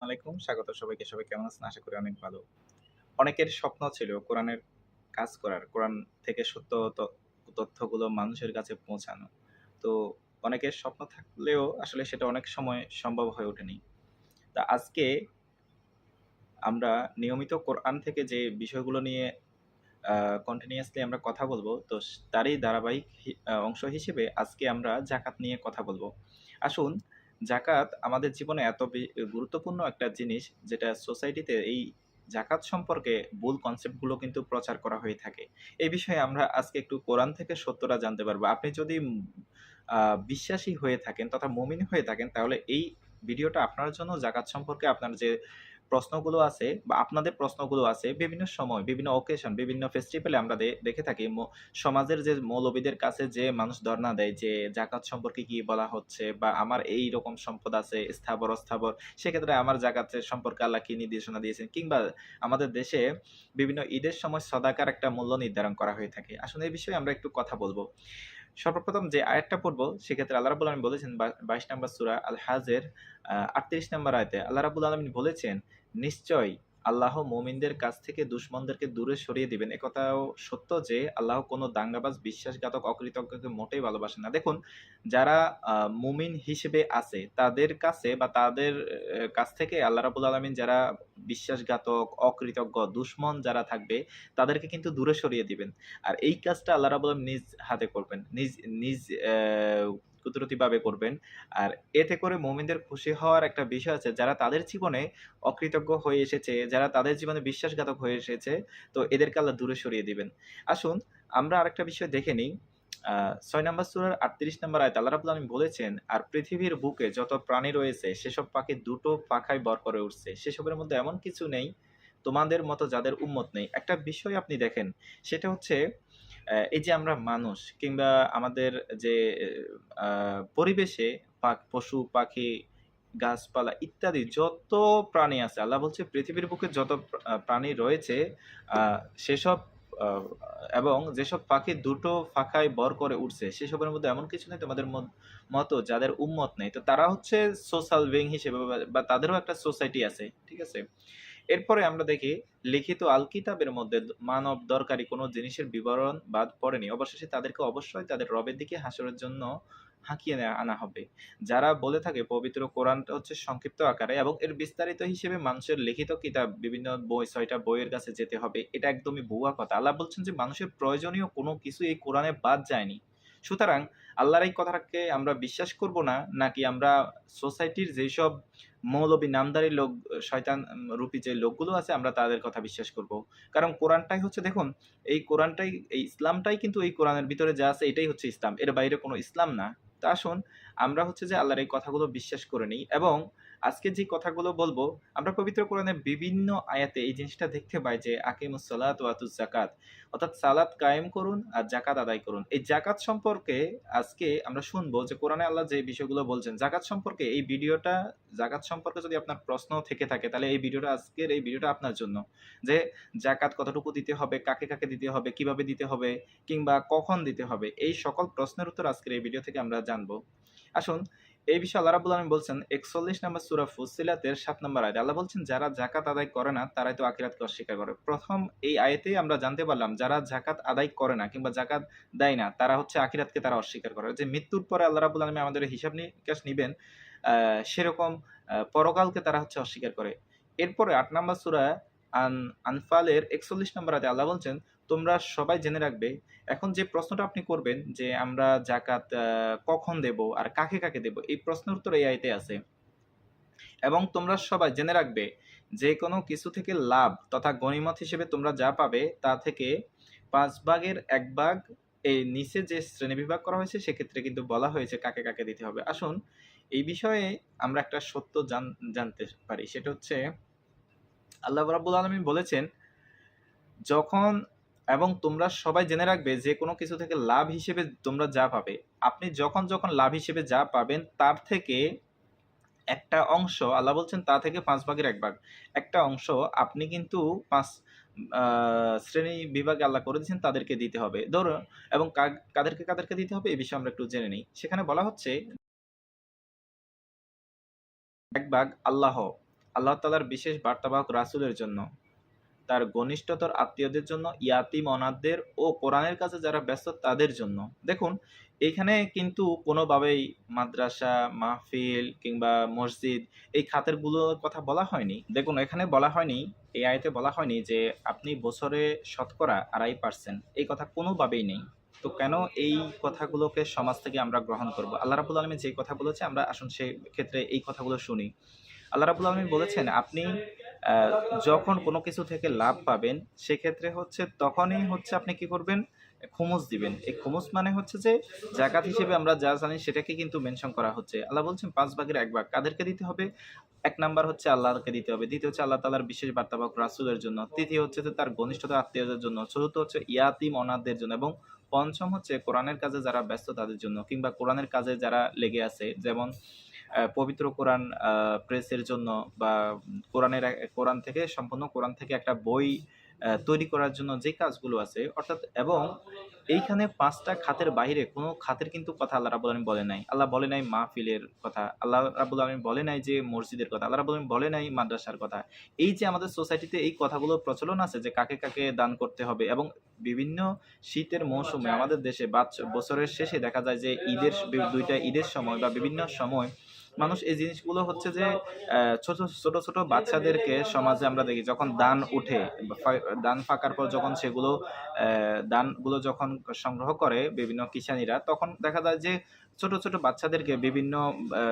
আলাইকুম। স্বাগত সবাইকে। সবাই কেমন আছেন? আশা করি অনেক ভালো। অনেকের স্বপ্ন ছিল কোরআনের কাজ করার, কোরআন থেকে সত্য তথ্যগুলো মানুষের কাছে পৌঁছানো। তো অনেকের স্বপ্ন থাকলেও আসলে সেটা অনেক সময় সম্ভব হয়ে ওঠেনি। তা আজকে আমরা নিয়মিত কোরআন থেকে যে বিষয়গুলো নিয়ে আ কন্টিনিউয়াসলি আমরা কথা বলব, তো তারই ধারাবাহিক অংশ হিসেবে আজকে আমরা যাকাত নিয়ে কথা বলব। আসুন, যাকাত আমাদের জীবনে এত গুরুত্বপূর্ণ একটা জিনিস, যেটা সোসাইটিতে এই যাকাত সম্পর্কে ভুল কনসেপ্ট গুলো কিন্তু প্রচার করা হয়ে থাকে। এই বিষয়ে আমরা আজকে একটু কোরআন থেকে সত্যটা জানতে পারবো। আপনি যদি আ বিশ্বাসী হয়ে থাকেন তথা মুমিন হয়ে থাকেন, তাহলে এই ভিডিওটা আপনার জন্য যাকাত সম্পর্কে আপনার যে প্রশ্নগুলো আছে বা আপনাদের প্রশ্নগুলো আছে, বিভিন্ন সময়, বিভিন্ন অকেশন, বিভিন্ন ফেস্টিভ্যালে আমরা দেখে থাকি সমাজের যে মৌলবীদের কাছে যে মানুষ ধর্ণা দেয় যে যাকাত সম্পর্কে কি বলা হচ্ছে, বা আমার এইরকম সম্পদ আছে স্থাবর অস্থাবর, সেক্ষেত্রে আমার যাকাতের সম্পর্কে আল্লাহ কি নির্দেশনা দিয়েছেন, কিংবা আমাদের দেশে বিভিন্ন ঈদের সময় সদাকার একটা মূল্য নির্ধারণ করা হয়ে থাকে। আসলে এই বিষয়ে আমরা একটু কথা বলবো। সর্বপ্রথম যে আয়াতটা পড়বো, সেক্ষেত্রে আল্লাহ রাব্বুল আলামিন বলেছেন ২২ নম্বর সূরা আল হাজের ৩৮ নম্বর আয়াতে আল্লাহ রাব্বুল আলামিন বলেছেন, নিশ্চয়ই আল্লাহ মুমিনদের কাছ থেকে দুশমনদেরকে দূরে সরিয়ে দিবেন। একথাও সত্য যে আল্লাহ কোনো দাঙ্গাবাজ, বিশ্বাসঘাতক, অকৃতজ্ঞকে মোটেই ভালোবাসেন না। দেখুন, যারা মুমিন হিসেবে আছে তাদের কাছে বা তাদের কাছ থেকে আল্লাহ রাব্বুল আলামিন যারা বিশ্বাসঘাতক, অকৃতজ্ঞ, দুশমন যারা থাকবে, তাদেরকে কিন্তু দূরে সরিয়ে দিবেন। আর এই কাজটা আল্লাহ রাব্বুল আলামিন নিজ হাতে করবেন। নিজ নিজ কুদরতিভাবে করবেন। আর এতে করে মুমিনদের খুশি হওয়ার একটা বিষয় আছে। যারা তাদের জীবনে অকৃতজ্ঞ হয়ে এসেছে, যারা তাদের জীবনে বিশ্বাসঘাতক হয়ে এসেছে, তো এদেরকে আল্লাহ দূরে সরিয়ে দিবেন। আসুন, আমরা আরেকটা বিষয় দেখে নিই। ৬ নাম্বার সূরার ৩৮ নাম্বার আয়াতে আল্লাহ রাব্বুল আলামিন বলেছেন, আর পৃথিবীর বুকে যত প্রাণী রয়েছে সেসব পাখি দুটো পাখায় ভর করে উড়ছে। সেসবের মধ্যে এমন কিছু নেই তোমাদের মতো যাদের উম্মত নেই। একটা বিষয় আপনি দেখেন, সেটা হচ্ছে এই যে আমরা মানুষ কিংবা আমাদের যে পরিবেশে পশু, পাখি, গাছপালা ইত্যাদি যত প্রাণী আছে, আল্লাহ বলছে পৃথিবীর বুকে যত প্রাণী রয়েছে, আ সেসব আ এবং যেসব পাখি দুটো পাখায় ভর করে উড়ছে, সেসবের মধ্যে এমন কিছু নেই তোমাদের মতো যাদের উম্মত নেই। তো তারা হচ্ছে সোশ্যাল বিইং হিসেবে বা তাদেরও একটা সোসাইটি আছে। ঠিক আছে? এরপরে আমরা দেখি, লিখিত আল কিতাবের মধ্যে মানব দরকারি কোনো জিনিসের বিবরণ বাদ পড়েনি। অবশেষে তাদেরকে অবশ্যই তাদের রবের দিকে হাসরের জন্য হাঁকিয়ে আনা হবে। যারা বলে থাকে পবিত্র কোরআনটা হচ্ছে সংক্ষিপ্ত আকারে এবং এর বিস্তারিত হিসেবে মানুষের লিখিত কিতাব বিভিন্ন বই, ৬ টা বইয়ের কাছে যেতে হবে, এটা একদমই ভুয়া কথা। আল্লাহ বলছেন যে মানুষের প্রয়োজনীয় কোনো কিছু এই কোরআনে বাদ যায়নি। সুতরাং আল্লাহর এই কথাটাকে আমরা বিশ্বাস করব না, নাকি আমরা সোসাইটির যেসব মৌলবি নামধারী লোক, শয়তান রূপী যে লোকগুলো আছে, আমরা তাদের কথা বিশ্বাস করব। কারণ কোরআনটাই হচ্ছে, দেখুন, এই কোরআনটাই, এই ইসলামটাই কিন্তু এই কোরআনের ভিতরে যা আছে এটাই হচ্ছে ইসলাম। এর বাইরে কোনো ইসলাম না। তো আসুন, আমরা হচ্ছে যে আল্লাহর এই কথাগুলো বিশ্বাস করে নিই এবং আজকে যে কথাগুলো বলবো, আমরা পবিত্র কোরআনের বিভিন্ন আয়াতে এই জিনিসটা দেখতে পাই যে আকিমুস সালাত ওয়া আতুজ যাকাত, অর্থাৎ সালাত কায়েম করুন আর যাকাত আদায় করুন। এই যাকাত সম্পর্কে আজকে আমরা শুনবো যে কোরআনে আল্লাহ যে বিষয়গুলো বলছেন যাকাত সম্পর্কে, এই ভিডিওটা যাকাত সম্পর্কে যদি আপনার প্রশ্ন থেকে থাকে, তাহলে এই ভিডিওটা, আজকের এই ভিডিওটা আপনার জন্য। যে যাকাত কতটুকু দিতে হবে, কাকে, কাকে দিতে হবে, কিভাবে দিতে হবে, কিংবা কখন দিতে হবে, এই সকল প্রশ্নের উত্তর আজকের এই ভিডিও থেকে আমরা জানবো। আসুন, এই বিষয়ে আল্লাহ রাব্বুল আলামিন বলছেন ৪১ নম্বর সূরা ফুssiলাতের ৭ নম্বর আয়াতে আল্লাহ বলছেন, যারা যাকাত আদায় করে না তারাই তো আখিরাতকে অস্বীকার করে। প্রথম এই আয়াতেই আমরা জানতে পারলাম যারা যাকাত আদায় করে না কিংবা যাকাত দেয় না, তারা হচ্ছে আখিরাতকে তারা অস্বীকার করে। যে মৃত্যুর পরে আল্লাহ রাব্বুল আলামিন আমাদের হিসাব নিকাশ নিবেন, সেরকম পরকালকে তারা হচ্ছে অস্বীকার করে। এরপরে ৮ নম্বর সূরা আনফালের ৪১ নম্বর আয়াতে আল্লাহ বলছেন, তোমরা সবাই জেনে রাখবে। এখন যে প্রশ্নটা আপনি করবেন যে আমরা যাকাত কখন দেব আর কাকে, কাকে দেব? এই প্রশ্নের উত্তর এই আয়াতে আছে। এবং তোমরা সবাই জেনে রাখবে, যে কোনো কিছু থেকে লাভ তথা গনিমত হিসেবে তোমরা যা পাবে তা থেকে ৫ ভাগের ১ ভাগ এই নিচে যে শ্রেণীবিভাগ করা হয়েছে, সেক্ষেত্রে কিন্তু বলা হয়েছে কাকে, কাকে দিতে হবে। আসুন, এই বিষয়ে আমরা একটা সত্য জানতে পারি। সেটা হচ্ছে আল্লাহ রাব্বুল আলামিন বলেছেন, যখন এবং তোমরা সবাই জেনে রাখবে যে কোনো কিছু থেকে লাভ হিসেবে তোমরা যা পাবে। আপনি যখন, যখন লাভ হিসেবে যা পাবেন তার থেকে একটা অংশ, আল্লাহ বলছেন তা থেকে ৫ ভাগের ১ ভাগ। একটা অংশ আপনি কিন্তু ৫ আ শ্রেণী বিভাগে আল্লাহ করে দিয়েছেন, তাদেরকে দিতে হবে। ধরুন, এবং কাদেরকে, কাদেরকে দিতে হবে এই বিষয়ে আমরা একটু জেনে নেই। সেখানে বলা হচ্ছে ১ ভাগ আল্লাহ তাআলার বিশেষ বার্তাবাহক রাসূলের জন্য, তার ঘনিষ্ঠতর আত্মীয়দের জন্য, ইয়াতীম অনাথদের ও কোরআনের কাছে যারা ব্যস্ত তাদের জন্য। দেখুন, এইখানে কিন্তু কোনোভাবেই মাদ্রাসা, মাহফিল কিংবা মসজিদ এই খাতেরগুলোর কথা বলা হয়নি। দেখুন, এখানে বলা হয়নি, এই আয়াতে বলা হয়নি যে আপনি বছরে শতকরা ২.৫% এই কথা কোনোভাবেই নেই। তো কেন এই কথাগুলোকে সমাজ থেকে আমরা গ্রহণ করব? আল্লাহ রাব্বুল আলামিন যে কথা বলেছে আমরা আসুন সেই ক্ষেত্রে এই কথাগুলো শুনি। আল্লাহ রাব্বুল আলামিন বলেছেন, আপনি আ যখন কোনো কিছু থেকে লাভ পাবেন, সেক্ষেত্রে হচ্ছে তখনই হচ্ছে আপনি কি করবেন? খুমুস দিবেন। এই খুমুস মানে হচ্ছে যে যাকাত হিসেবে আমরা যা জানি সেটাকে কিন্তু মেনশন করা হচ্ছে। আল্লাহ বলছেন ৫ ভাগের ১ ভাগ। কাদেরকে দিতে হবে? ১ নাম্বার হচ্ছে আল্লাহকে দিতে হবে। দ্বিতীয় হচ্ছে আল্লাহ তাআলার বিশেষ বার্তাবাহক রাসূলের জন্য। তৃতীয় হচ্ছে যে তার ঘনিষ্ঠতা আত্মীয়দের জন্য। চতুর্থ হচ্ছে ইয়াতীম অনাথদের জন্য এবং পঞ্চম হচ্ছে কোরআনের কাজে যারা ব্যস্ত তাদের জন্য কিংবা কোরআনের কাজে যারা লেগে আছে। যেমন পবিত্র কোরআন প্রেসের জন্য বা কোরআন থেকে সম্পূর্ণ কোরআন থেকে একটা বই তৈরি করার জন্য যে কাজগুলো আছে অর্থাৎ এবং এইখানে ৫ টা খাতের বাহিরে কোনো খাতের কিন্তু কথা আল্লাহ রাব্বুল আলামিন বলে নাই। আল্লাহ বলে নাই মাহফিলের কথা। আল্লাহ রাব্বুল আলামিন বলে নাই যে মসজিদের কথা। আল্লাহ রাব্বুল আলামিন বলে নাই মাদ্রাসার কথা। এই যে আমাদের সোসাইটিতে এই কথাগুলো প্রচলন আছে যে কাকে, কাকে দান করতে হবে এবং বিভিন্ন শীতের মৌসুমে আমাদের দেশে বছরের শেষে দেখা যায় যে ২ টা ঈদের সময় বা বিভিন্ন সময় মানুষ এই জিনিসগুলো হচ্ছে যে ছোট বাচ্চাদেরকে সমাজে আমরা দেখি যখন দান উঠে বা দান পাকার পর যখন সেগুলো দানগুলো যখন সংগ্রহ করে বিভিন্ন কিষানীরা তখন দেখা যায় যে ছোট বাচ্চাদেরকে বিভিন্ন আ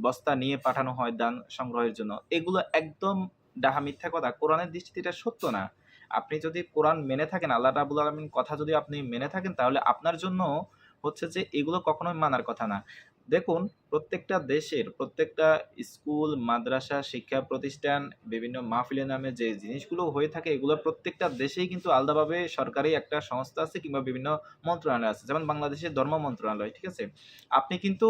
বস্তা নিয়ে পাঠানো হয় দান সংগ্রহের জন্য। এগুলো একদম ডাহা মিথ্যা কথা। কোরআনের দৃষ্টিতে এটা সত্য না। আপনি যদি কোরআন মেনে থাকেন, আল্লাহ রাব্বুল আলামিন কথা যদি আপনি মেনে থাকেন তাহলে আপনার জন্য হচ্ছে যে এগুলো কখনোই মানার কথা না। দেখুন, প্রত্যেকটা দেশের প্রত্যেকটা স্কুল, মাদ্রাসা, শিক্ষা প্রতিষ্ঠান, বিভিন্ন মাহফিলের নামে যে জিনিসগুলো হয়ে থাকে এগুলো প্রত্যেকটা দেশেই কিন্তু আলাদাভাবে সরকারি একটা সংস্থা আছে কিংবা বিভিন্ন মন্ত্রণালয় আছে। যেমন বাংলাদেশের ধর্ম মন্ত্রণালয়, ঠিক আছে? আপনি কিন্তু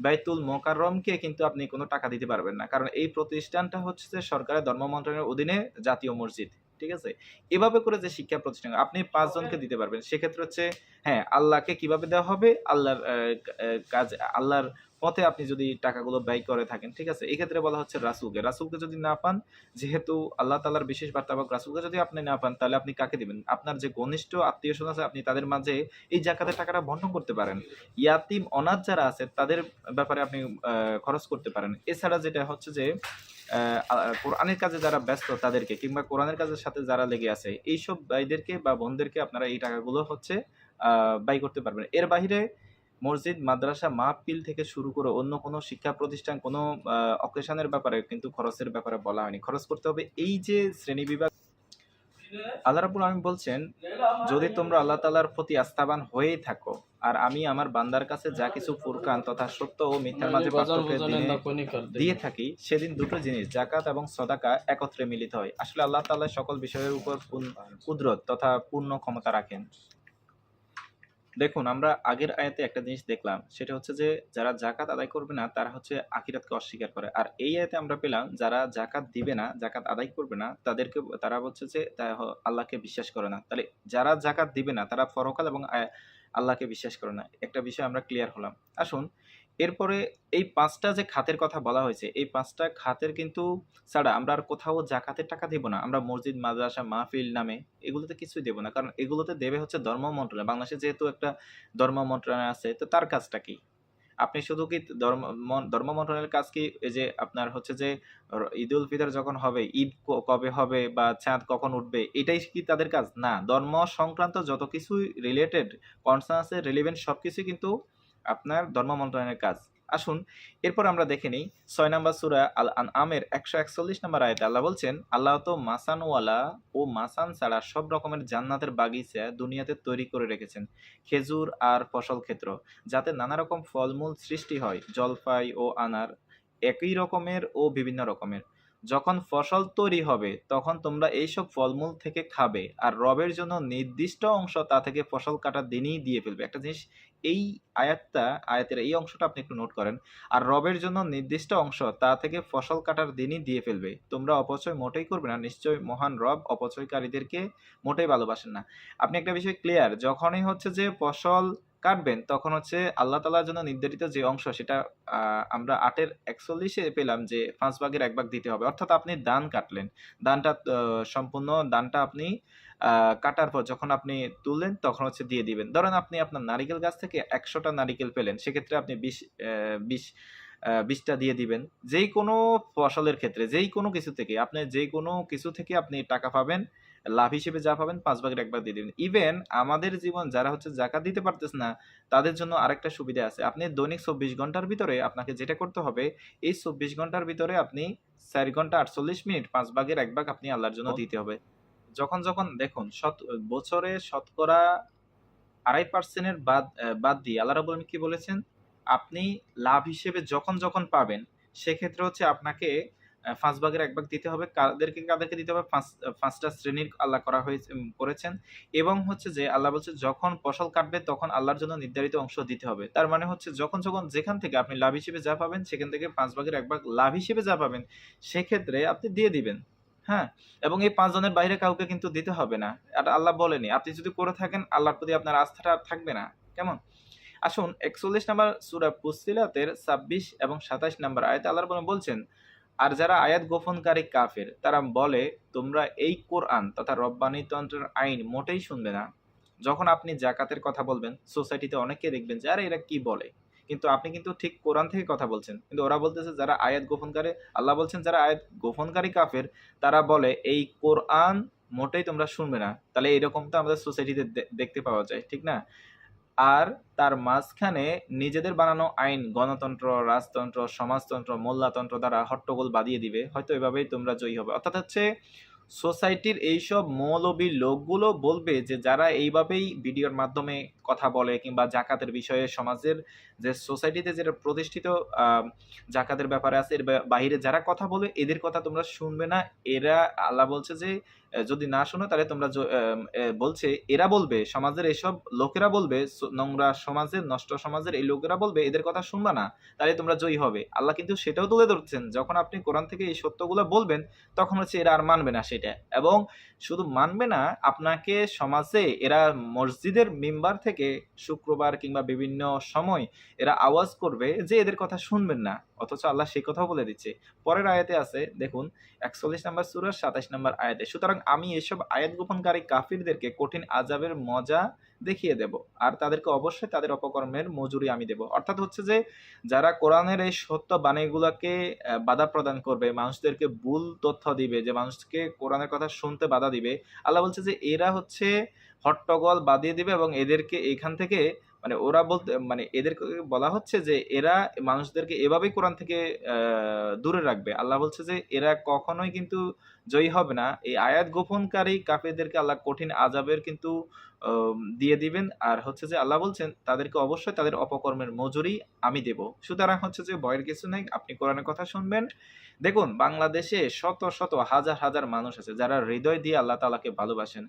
বাইতুল মোকাররমকে কিন্তু আপনি কোনো টাকা দিতে পারবেন না। কারণ এই প্রতিষ্ঠানটা হচ্ছে যে সরকারের ধর্ম মন্ত্রণালয়ের অধীনে জাতীয় মসজিদ। ঠিক আছে? এভাবে করে যে শিক্ষা প্রতিষ্ঠান আপনি ৫ জনকে দিতে পারবেন। সেক্ষেত্রে হচ্ছে হ্যাঁ, আল্লাহকে কিভাবে দেওয়া হবে? আল্লাহর কাজ আল্লাহর পথে আপনি যদি টাকাগুলো ব্যয় করে থাকেন, ঠিক আছে? এক্ষেত্রে বলা হচ্ছে রাসূলকে। রাসূলকে যদি না পান, যেহেতু আল্লাহ তাআলার বিশেষ বার্তাবাহক রাসূলকে যদি আপনি না পান, তাহলে আপনি কাকে দিবেন? আপনার যে ঘনিষ্ঠ আত্মীয়স্বজন আছে, আপনি তাদের মাঝে এই যাকাতের টাকাটা বন্টন করতে পারেন। ইয়াতীম অনাথ যারা আছে, তাদের ব্যাপারে আপনি খরচ করতে পারেন। এছাড়া যেটা হচ্ছে যে কোরআনের কাজে যারা ব্যস্ত তাদেরকে কিংবা কোরআনের কাজের সাথে যারা লেগে আছে, এইসব ভাইদেরকে বা বোনদেরকে আপনারা এই টাকাগুলো হচ্ছে ব্যয় করতে পারবেন। এর বাহিরে মসজিদ, মাদ্রাসা, মাহফিল থেকে শুরু করে অন্য কোনো শিক্ষা প্রতিষ্ঠান কোনো আ অকেশনের ব্যাপারে কিন্তু খরচের ব্যাপারে বলা হয়নি। খরচ করতে হবে এই যে শ্রেণীবিভাগ আল্লাহ রাব্বুল আলামিন বলছেন, যদি তোমরা আল্লাহ তাআলার প্রতি আস্থাবান হয়েই থাকো আর আমি আমার বান্দার কাছে যা কিছু ফুরকান তথা সত্য ও মিথ্যার মাঝে পার্থক্য দিয়ে থাকি সেদিন দুটো জিনিস যাকাত এবং সদাকা একত্রে মিলিত হয়। আসলে আল্লাহ তাআলা সকল বিষয়ের উপর কুদরত তথা পূর্ণ ক্ষমতা রাখেন। দেখুন, আমরা আগের আয়াতে একটা জিনিস দেখলাম, সেটা হচ্ছে যে যারা জাকাত আদায় করবে না তারা হচ্ছে আখিরাতকে অস্বীকার করে। আর এই আয়াতে আমরা পেলাম যারা জাকাত দিবে না, জাকাত আদায় করবে না তারা হচ্ছে যে আল্লাহকে বিশ্বাস করে না। তাহলে যারা জাকাত দিবে না তারা পরকাল এবং আল্লাহকে বিশ্বাস করে না। একটা বিষয় আমরা ক্লিয়ার হলাম। আসুন এরপরে এই ৫ টা যে খাতের কথা বলা হয়েছে, এই ৫ টা খাতের কিন্তু ছাড়া আমরা আর কোথাও জাকাতের টাকা দেব না। আমরা মসজিদ, মাদ্রাসা, মাহফিল নামে এগুলোতে কিছুই দেব না। কারণ এগুলোতে দেবে হচ্ছে ধর্ম মন্ত্রণালয়। বাংলাদেশে যেহেতু একটা ধর্ম মন্ত্রণালয় আছে, তো তার কাজটা কি? আপনি শুধু কি ধর্ম মন্ত্রণালয়ের কাজ কি এই যে আপনার হচ্ছে যে ঈদুল ফিতর যখন হবে, ঈদ কবে হবে বা চাঁদ কখন উঠবে এটাই কি তাদের কাজ? না। ধর্ম সংক্রান্ত যত কিছুই রিলেটেড কনসার্ন আছে, রিলেভেন্ট সবকিছুই কিন্তু আপনার ধর্ম মন্ত্রণালয়ের কাজ। আসুন এরপর আমরা দেখে নিই ৬ নাম্বার সূরা আল আনআমের ১৪১ নাম্বার আয়াতে আল্লাহ বলছেন, আল্লাহ তো মাসানওয়ালা ও মাসান ছাড়া সব রকমের জান্নাতের বাগিচা দুনিয়াতে তৈরি করে রেখেছেন, খেজুর আর ফসল ক্ষেত্র, যাতে নানা রকম ফলমূল সৃষ্টি হয়, জলপাই ও আনার একই রকমের ও বিভিন্ন রকমের। যখন ফসল তৈরি হবে তখন তোমরা এইসব ফলমূল থেকে খাবে আর রবের জন্য নির্দিষ্ট অংশ তা থেকে ফসল কাটার দিনই দিয়ে ফেলবে। একটা জিনিস এই আয়াতের এই অংশটা আপনি একটু নোট করেন। আর রবের জন্য নির্দিষ্ট অংশ তা থেকে ফসল কাটার দিনই দিয়ে ফেলবে। তোমরা অপচয় মোটেই করবে না। নিশ্চয়ই মহান রব অপচয়কারীদেরকে মোটেই ভালোবাসেন না। আপনি একটা বিষয় ক্লিয়ার, যখনই হচ্ছে যে ফসল কাটবেন তখন হচ্ছে আল্লাহ তাআলার জন্য নির্ধারিত যে অংশ সেটা আমরা ৮ এর ৪১ এ পেলাম যে ৫ ভাগের ১ ভাগ দিতে হবে। অর্থাৎ আপনি দান কাটলেন। দানটা সম্পূর্ণ দানটা আপনি আ কাটার পর যখন আপনি তুললেন তখন হচ্ছে দিয়ে দিবেন। ধরেন আপনি আপনার নারিকেল গাছ থেকে ১০০ টা নারিকেল পেলেন। সেক্ষেত্রে আপনি ২০ টা দিয়ে দিবেন। যেইকোনো ফসলের ক্ষেত্রে, যেইকোনো কিছু থেকে আপনি যেইকোনো কিছু থেকে আপনি টাকা পাবেন, লাভ হিসেবে যা পাবেন ৫ ভাগের ১ ভাগ দিয়ে দিবেন। ইভেন আমাদের জীবন যারা হচ্ছে যাকাত দিতে পারতেছে না, তাদের জন্য আরেকটা সুবিধা আছে। আপনি দৈনিক ২৪ ঘন্টার ভিতরে আপনাকে যেটা করতে হবে, এই ২৪ ঘন্টার ভিতরে আপনি ৪ ঘন্টা ৪৮ মিনিট ৫ ভাগের ১ ভাগ আপনি আল্লাহর জন্য দিতে হবে। যখন দেখুন বছরে শতকরা ২.৫% এর বাদ দিয়ে আল্লাহ রাব্বুল আলামিন কি বলেছেন? আপনি লাভ হিসেবে যখন পাবেন, সেক্ষেত্রে হচ্ছে আপনাকে ৫ ভাগের ১ ভাগ দিতে হবে। কাদেরকে দিতে হবে? ৫ টা শ্রেণীর আল্লাহ করেছেন এবং হচ্ছে যে আল্লাহ বলছে যখন ফসল কাটবে তখন আল্লাহর জন্য নির্ধারিত অংশ দিতে হবে। তার মানে হচ্ছে যখন যেখান থেকে আপনি লাভ হিসেবে যা পাবেন সেখান থেকে ৫ ভাগের ১ ভাগ লাভ হিসেবে যা পাবেন, সেক্ষেত্রে আপনি দিয়ে দিবেন। হ্যাঁ? এবং এই ৫ জনের বাইরে কাউকে কিন্তু দিতে হবে না। এটা আল্লাহ বলেনি। আপনি যদি করে থাকেন আল্লাহর প্রতি আপনার আস্থাটা আর থাকবে না। কেমন? আসুন ৪১ নাম্বার সূরা ফুসসিলাতের ২৬ এবং ২৭ নাম্বার আয়াতে আল্লাহ রাব্বুল আলামিন বলছেন, আর যারা আয়াত গোপনকারী কাফের তারা বলে তোমরা এই কোরআন তথা রব্বানীতন্ত্রের আইন মোটেই শুনবে না। যখন আপনি যাকাতের কথা বলবেন সোসাইটিতে অনেকে দেখবেন যে আরে এরা কি বলে? কিন্তু আপনি কিন্তু ঠিক কোরআন থেকে কথা বলছেন। কিন্তু ওরা বলতেছে যারা আয়াত গোপনকারী আল্লাহ বলছেন যারা আয়াত গোপনকারী কাফের তারা বলে এই কোরআন মোটেই তোমরা শুনবে না। তাহলে এরকম তো আমাদের সোসাইটিতে দেখতে পাওয়া যায়। ঠিক না? আর তার মাঝখানে নিজেদের বানানো আইন, গণতন্ত্র, রাজতন্ত্র, সমাজতন্ত্র, মোল্লাতন্ত্র দ্বারা হট্টগোল বাধিয়ে দিবে। হয়তো এভাবেই তোমরা জয়ী হবে। অর্থাৎ হচ্ছে সোসাইটির এইসব মৌলবী লোকগুলো বলবে যে যারা এইভাবেই ভিডিওর মাধ্যমে কথা বলে কিংবা জাকাতের বিষয়ে সমাজের যে সোসাইটিতে যেটা প্রতিষ্ঠিত আ জাকাতের ব্যাপারে আছে এর বাহিরে যারা কথা বলে এদের কথা তোমরা শুনবে না। এরা আল্লাহ বলছে যে যদি না শোনো তাহলে তোমরা জ এম এ বলছে এরা বলবে সমাজের এসব লোকেরা বলবে নোংরা সমাজের নষ্ট সমাজের এই লোকেরা বলবে এদের কথা শুনবা না। তাহলে তোমরা জয়ী হবে। আল্লাহ কিন্তু সেটাও তুলে ধরছেন। যখন আপনি কোরআন থেকে এই সত্যগুলা বলবেন তখন হচ্ছে এরা আর মানবে না সেটা। এবং শুধু মানবে না, আপনাকে সমাজে এরা মসজিদের মিম্বার থেকে শুক্রবার কিংবা বিভিন্ন সময় এরা আওয়াজ করবে যে এদের কথা শুনবেন না। অথচ আল্লাহ সেই কথাও বলে দিচ্ছে। পরের আয়াতে আছে দেখুন ৪১ নাম্বার সূরার ২৭ নাম্বার আয়াতে। সুতরাং আমি এসব আয়াত গোপনকারী কাফিরদেরকে কঠিন আযাবের মজা দেখিয়ে দেব। আর তাদেরকে অবশ্যই তাদের অপকর্মের মজুরি আমি দেব। অর্থাৎ হচ্ছে যে যারা কোরআনের এই সত্য বাণীগুলাকে বাধা প্রদান করবে, মানুষদেরকে ভুল তথ্য দিবে, যে মানুষকে কোরআনের কথা শুনতে বাধা দিবে। আল্লাহ বলছে যে এরা হচ্ছে হট্টগোল বাধিয়ে দিবে এবং এদেরকে এখান থেকে মানে ওরা বলতে মানে এদেরকে বলা হচ্ছে যে এরা মানুষদেরকে এভাবেই কোরআন থেকে আ দূরে রাখবে। আল্লাহ বলছে যে এরা কখনোই কিন্তু জয়ী হবে না। এই আয়াত গোপনকারী কাফিরদেরকে আল্লাহ কঠিন আযাবের কিন্তু দিয়ে দিবেন। আর হচ্ছে যে আল্লাহ বলছেন তাদেরকে অবশ্যই তাদের অপকর্মের মজুরি আমি দেব। সুতরাং হচ্ছে যে ভয়ের কিছু নাই। আপনি কোরআনের কথা শুনবেন। দেখুন বাংলাদেশে শত হাজার মানুষ আছে যারা হৃদয় দিয়ে আল্লাহ তাআলাকে ভালোবাসেন।